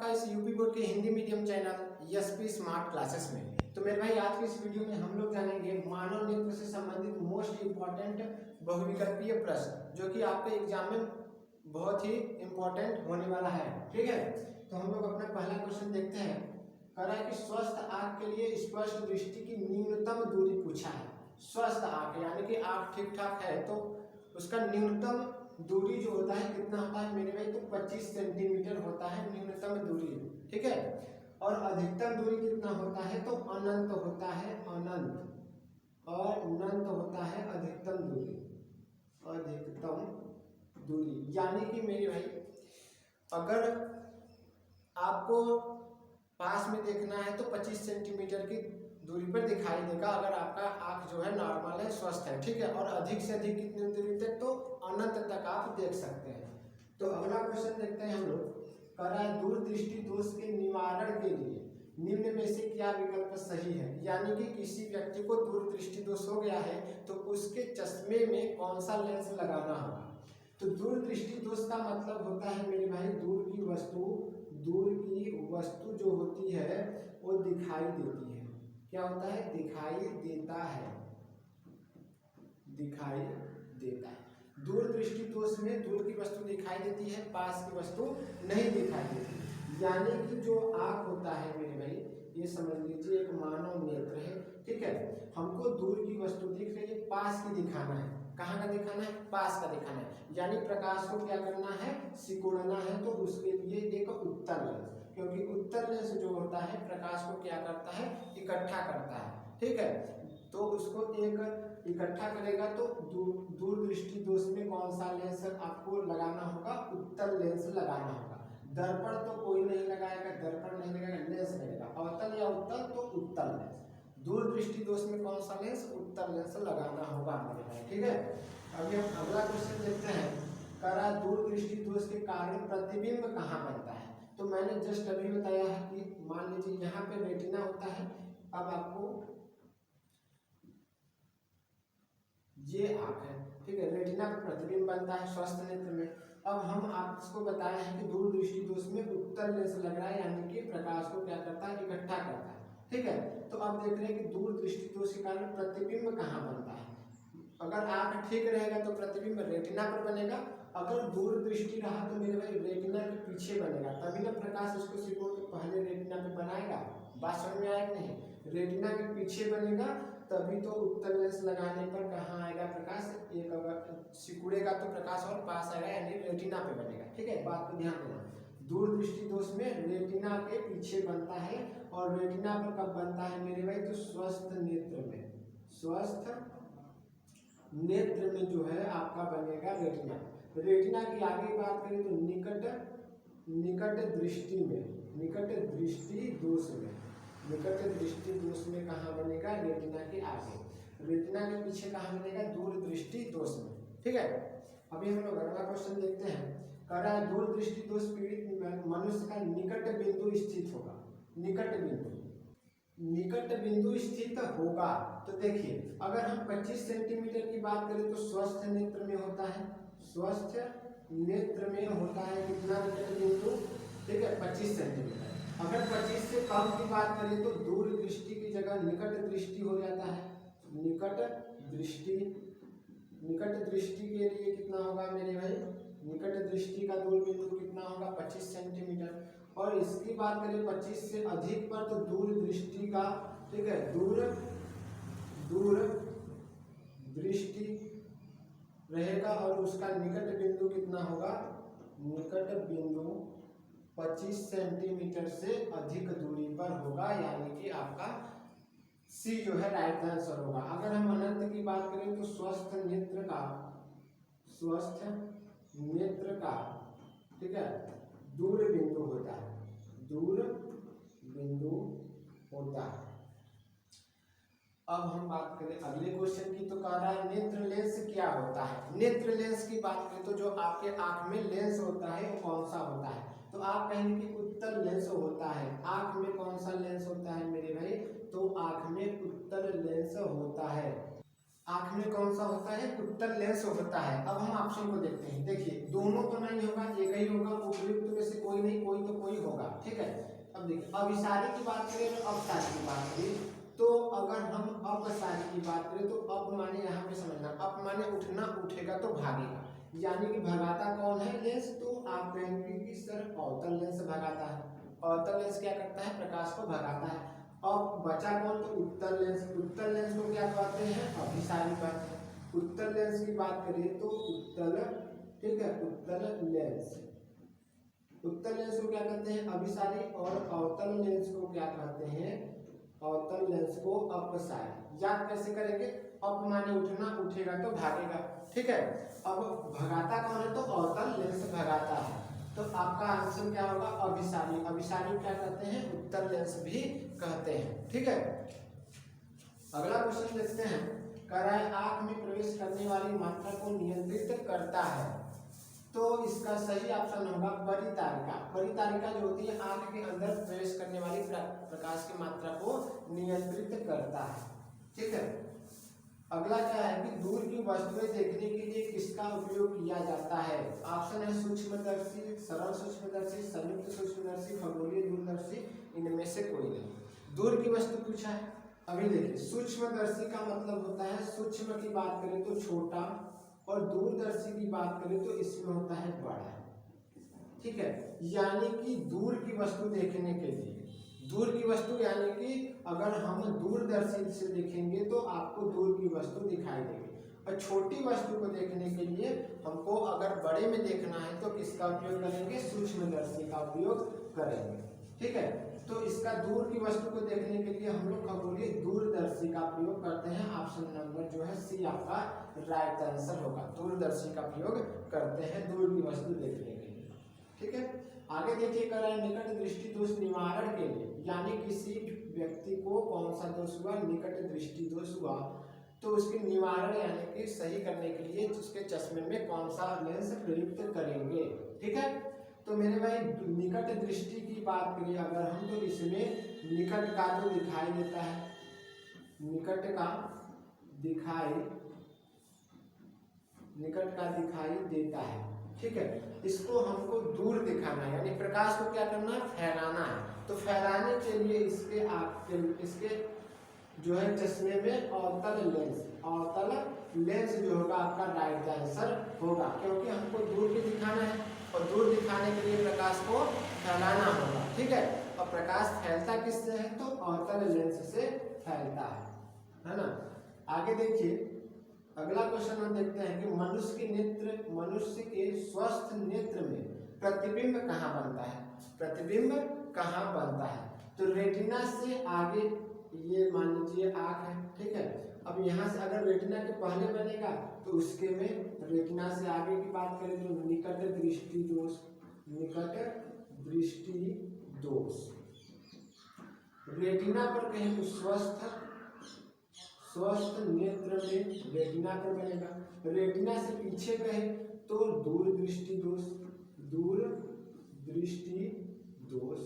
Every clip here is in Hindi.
आपका इस यूपी बोर्ड के Hindi medium channel SP smart classes में। तो मेरे भाई आज की इस वीडियो में हम लोग जानेंगे मानव नेत्र से संबंधित मोस्ट इम्पॉर्टेंट बहुविकल्पीय प्रश्न जो कि आपके एग्जाम में बहुत ही इम्पोर्टेंट होने वाला है। ठीक है, तो हम लोग अपना पहला क्वेश्चन देखते हैं। कह रहा है कि स्वस्थ आंख के लिए स्पष्ट दृष्टि की न्यूनतम दूरी पूछा है। स्वस्थ आंख यानी कि आंख ठीक ठाक है तो उसका न्यूनतम दूरी जो होता है कितना होता है मेरे भाई, तो 25 सेंटीमीटर होता है न्यूनतम दूरी। ठीक है, और अधिकतम दूरी कितना होता है, तो अनंत होता है, अनंत और अनंत होता है अधिकतम दूरी। अधिकतम दूरी यानी कि मेरे भाई अगर आपको पास में देखना है तो 25 सेंटीमीटर की दूरी पर दिखाई देगा अगर आपका आंख जो है नॉर्मल है, स्वस्थ है। ठीक है, और अधिक से अधिक कितनी दूरी तक, तो अनंत तक आप देख सकते हैं। तो अगला क्वेश्चन देखते हैं हम लोग। कह रहा है दूरदृष्टि दोष के निवारण के लिए निम्न में से क्या विकल्प सही है। यानी कि किसी व्यक्ति को दूरदृष्टि दोष हो गया है तो उसके चश्मे में कौन सा लेंस लगाना होगा। तो दूरदृष्टि दोष का मतलब होता है मेरे भाई दूर की वस्तु जो होती है वो दिखाई देती है। क्या होता है, दिखाई देता है, दिखाई देता है। दूरदृष्टि दोष में दूर की वस्तु दिखाई देती है, पास की वस्तु नहीं दिखाई देती। यानी कि जो आँख होता है मेरे भाई, ये समझ लीजिए एक मानव नेत्र है। ठीक है, हमको दूर की वस्तु दिख रही है, पास की दिखाना है। कहाँ का दिखाना है, पास का दिखाना है। यानी प्रकाश को क्या करना है, सिकुड़ना है। तो उसके लिए एक उत्तल लेंस, क्योंकि उत्तल लेंस जो होता है प्रकाश को क्या करता है, इकट्ठा करता है। ठीक है, तो उसको एक इकट्ठा करेगा। तो दूरदृष्टि दोष में कौन सा लेंस आपको लगाना होगा, उत्तल लेंस लगाना होगा। दर्पण तो कोई नहीं लगाएगा, दर्पण नहीं लगाएगा, लेंस लगेगा। अवतल या उत्तल तो उत्तल लेंस। दूरदृष्टि दोष में कौन सा लेंस, उत्तल लेंस लगाना होगा हमारे भाई। ठीक है, अभी हम अगला क्वेश्चन देखते हैं। कह रहा है दूरदृष्टि दोष के कारण प्रतिबिंब कहाँ बनता है। तो मैंने जस्ट अभी बताया है कि मान लीजिए यहाँ पे रेटिना होता है। अब आपको ये आँख है, ठीक है, रेटिना पर प्रतिबिंब बनता है स्वस्थ नेत्र में। अब हम आपको बताए हैं कि दूरदृष्टि दोष में उत्तल लेंस लग रहा है, यानी कि प्रकाश को क्या करता है, इकट्ठा करता है। ठीक है, तो अब देख रहे हैं कि दूरदृष्टि दोष के कारण प्रतिबिंब कहाँ बनता है। अगर आँख ठीक रहेगा तो प्रतिबिंब रेटिना पर बनेगा। अगर दूरदृष्टि रहा तो मेरे भाई रेटिना के पीछे बनेगा, तभी ना प्रकाश इसको सिकुड़ के पहले रेटिना पे बनाएगा। बात समझ में आया कि नहीं, रेटिना के पीछे बनेगा तभी तो उत्तल लेंस लगाने पर कहाँ आएगा प्रकाश, एक अगर सिकुड़ेगा तो प्रकाश और पास आएगा, यानी रेटिना पे बनेगा। ठीक है, बात को ध्यान देना। दूरदृष्टि दोष में रेटिना के पीछे बनता है, और रेटिना पर कब बनता है मेरे भाई, तो स्वस्थ नेत्र में। स्वस्थ नेत्र में जो है आपका बनेगा रेटिना। रेटिना की आगे बात करें तो निकट दृष्टि में, निकट दृष्टि दोष में, निकट दृष्टि दोष में कहाँ बनेगा, रेटिना के आगे। रेटिना के पीछे कहाँ बनेगा, दूरदृष्टि दोष में। ठीक है, अभी हम लोग अगला क्वेश्चन देखते हैं। कह रहा है दूरदृष्टि दोष पीड़ित मनुष्य का निकट बिंदु स्थित होगा। निकट बिंदु स्थित होगा। तो देखिए अगर हम 25 सेंटीमीटर की बात करें तो स्वस्थ नेत्र में होता है, स्वस्थ नेत्र में होता है कितना निकट बिंदु, ठीक है, 25 सेंटीमीटर। अगर 25 से कम की बात करें तो दूर दृष्टि की जगह निकट दृष्टि हो जाता है। निकट दृष्टि के लिए कितना होगा मेरे भाई, निकट दृष्टि का दूर बिंदु कितना होगा, 25 सेंटीमीटर। और इसकी बात करें 25 से अधिक पर तो दूर दृष्टि का, ठीक है, दूर दृष्टि रहेगा और उसका निकट बिंदु कितना होगा, निकट बिंदु 25 सेंटीमीटर से अधिक दूरी पर होगा, यानी कि आपका सी जो है राइट आंसर होगा। अगर हम अनंत की बात करें तो स्वस्थ नेत्र का, ठीक है, दूर बिंदु होता है, दूर बिंदु होता है। अब हम बात करें अगले क्वेश्चन की। तो कह रहा है नेत्र लेंस क्या होता है। नेत्र लेंस की बात करें तो जो आपके आंख में लेंस होता है वो कौन सा होता है, तो आप कहेंगे कि उत्तल लेंस होता है। आंख में कौन सा लेंस होता है मेरे भाई, तो आंख में उत्तल लेंस होता है। आंख आंख में कौन सा होता है, उत्तल लेंस होता है। अब हम ऑप्शन को देखते हैं। देखिए दोनों तो नहीं होगा, एक ही होगा, उपयुक्त में से कोई नहीं, कोई तो कोई होगा, ठीक है। अब देखिए अभिसारी की बात करें और अपसारी की बात करें, तो अगर हम अपसारी की बात करें तो अप माने यहाँ पे समझना, अप माने उठना, उठेगा तो भागेगा, यानी कि भगाता कौन है, लेंस। तो आप कहेंगे कि सर अवतल लेंस भगाता है। अवतल लेंस क्या करता है, प्रकाश को भगाता है। अब बचा कौन, तो उत्तल लेंस। उत्तल लेंस को क्या कहते हैं, अभिसारी कहते हैं। उत्तल लेंस की बात करें तो उत्तल, ठीक है, उत्तल लेंस। उत्तल लेंस को क्या कहते हैं, अभिसारी, और अवतल लेंस को क्या कहते हैं, अवतल लेंस को अपसारी। याद कैसे करेंगे, अप माने उठना, उठेगा तो भागेगा, ठीक है। अब भगाता कौन है, तो अवतल लेंस भगाता है। तो आपका आंसर क्या होगा, अभिसारी। अभिसारी क्या कहते हैं, उत्तल लेंस भी कहते हैं, ठीक है। अगला क्वेश्चन देखते हैं, कह रहा है आंख में प्रवेश करने वाली मात्रा को नियंत्रित करता है। तो इसका सही ऑप्शन होगा परितारिका। परितारिका जो होती है आंख के अंदर प्रवेश करने वाली प्रकाश की मात्रा को नियंत्रित करता है, ठीक है। अगला क्या है कि दूर की वस्तुएं देखने के लिए किसका उपयोग किया जाता है। ऑप्शन है सूक्ष्मदर्शी, सरल सूक्ष्मदर्शी, संयुक्त सूक्ष्मदर्शी, खगोलीय दूरदर्शी, इनमें से कोई नहीं। दूर की वस्तु पूछा है। अभी देखिए सूक्ष्मदर्शी का मतलब होता है, सूक्ष्म की बात करें तो छोटा, और दूरदर्शी की बात करें तो इसमें होता है बड़ा, ठीक है। यानी कि दूर की वस्तु देखने के लिए, दूर की वस्तु यानी कि अगर हम दूरदर्शी से देखेंगे तो आपको दूर की वस्तु दिखाई देगी, और छोटी वस्तु को देखने के लिए हमको अगर बड़े में देखना है तो किसका उपयोग करेंगे, सूक्ष्मदर्शी का उपयोग करेंगे, ठीक है। तो इसका दूर की वस्तु को देखने के लिए हम लोग खगोलीय दूरदर्शी का प्रयोग करते हैं। ऑप्शन नंबर जो है सी आपका राइट आंसर होगा, दूरदर्शी का प्रयोग करते हैं दूर की वस्तु देखने के लिए, ठीक है। आगे देखिए कर रहा है निकट दृष्टि दोष निवारण के लिए, यानी किसी व्यक्ति को कौन सा दोष हुआ, निकट दृष्टि दोष हुआ, तो उसके निवारण यानी कि सही करने के लिए उसके चश्मे में कौन सा लेंस प्रयुक्त करेंगे, ठीक है। तो मेरे भाई निकट दृष्टि की बात करें अगर हम, तो इसमें निकट का जो दिखाई देता है, निकट का दिखाई देता है, ठीक है। इसको हमको दूर दिखाना है, यानी प्रकाश को क्या करना है, फैलाना है। तो फैलाने के लिए इसके जो है चश्मे में अवतल लेंस जो होगा आपका राइट आंसर होगा, क्योंकि हमको दूर भी दिखाना है और दूर दिखाने के लिए प्रकाश को फैलाना होगा, ठीक है। और प्रकाश फैलता किससे है, तो अवतल लेंस से फैलता है ना। आगे देखिए अगला क्वेश्चन हम देखते हैं कि मनुष्य के स्वस्थ नेत्र में प्रतिबिंब कहाँ बनता है, प्रतिबिंब कहाँ बनता है। तो रेटिना से आगे, ये मान लीजिए आँख है, ठीक है। अब यहाँ से अगर रेटिना के पहले बनेगा तो उसके में रेटिना से आगे की बात करें तो निकट दृष्टि दोष, रेटिना पर कहीं तो स्वस्थ नेत्र में रेटिना पर बनेगा। रेटिना से पीछे कहे तो दूर दृष्टि दोष।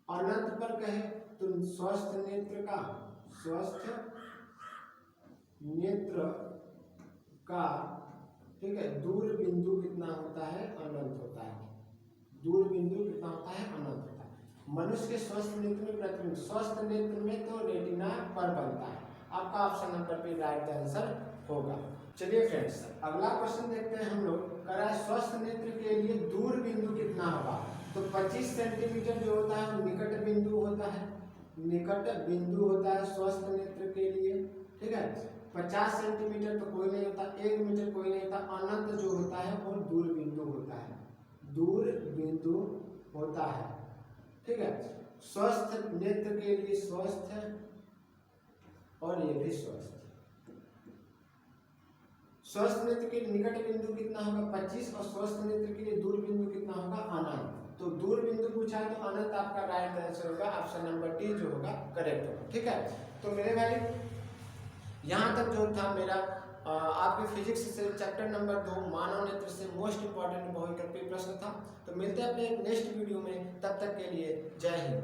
अनंत पर कहे तो स्वस्थ नेत्र का ठीक है दूर बिंदु कितना होता है, अनंत होता है। दूर बिंदु कितना होता है, अनंत होता है। मनुष्य के स्वस्थ नेत्र में प्रतिबिंब, स्वस्थ नेत्र में तो रेटिना पर बनता है। आपका ऑप्शन नंबर पे राइट आंसर होगा। चलिए फ्रेंड्स अगला क्वेश्चन देखते हैं हम लोग। कह रहा है स्वस्थ नेत्र के लिए दूर बिंदु कितना होगा। तो 25 सेंटीमीटर जो होता है वो निकट बिंदु होता है, निकट बिंदु होता है स्वस्थ नेत्र के लिए, ठीक है। 50 सेंटीमीटर तो कोई नहीं होता, 1 मीटर कोई नहीं होता। अनंत जो होता है वो दूर बिंदु होता है, दूर बिंदु होता है, ठीक है। स्वस्थ नेत्र के लिए स्वस्थ और ये भी स्वस्थ। स्वस्थ नेत्र के लिए निकट बिंदु कितना होगा 25 और स्वस्थ नेत्र के लिए दूर बिंदु कितना होगा अनंत। तो दूर बिंदु पूछा है तो अनंत आपका राइट आंसर होगा, ऑप्शन नंबर डी जो होगा करेक्ट होगा, ठीक है। तो मेरे भाई यहाँ तक जो था मेरा आपके फिजिक्स से चैप्टर नंबर 2 मानव नेत्र से मोस्ट इंपॉर्टेंट बहुविकल्पीय प्रश्न था। तो मिलते हैं अपने एक नेक्स्ट वीडियो में, तब तक के लिए जय हिंद।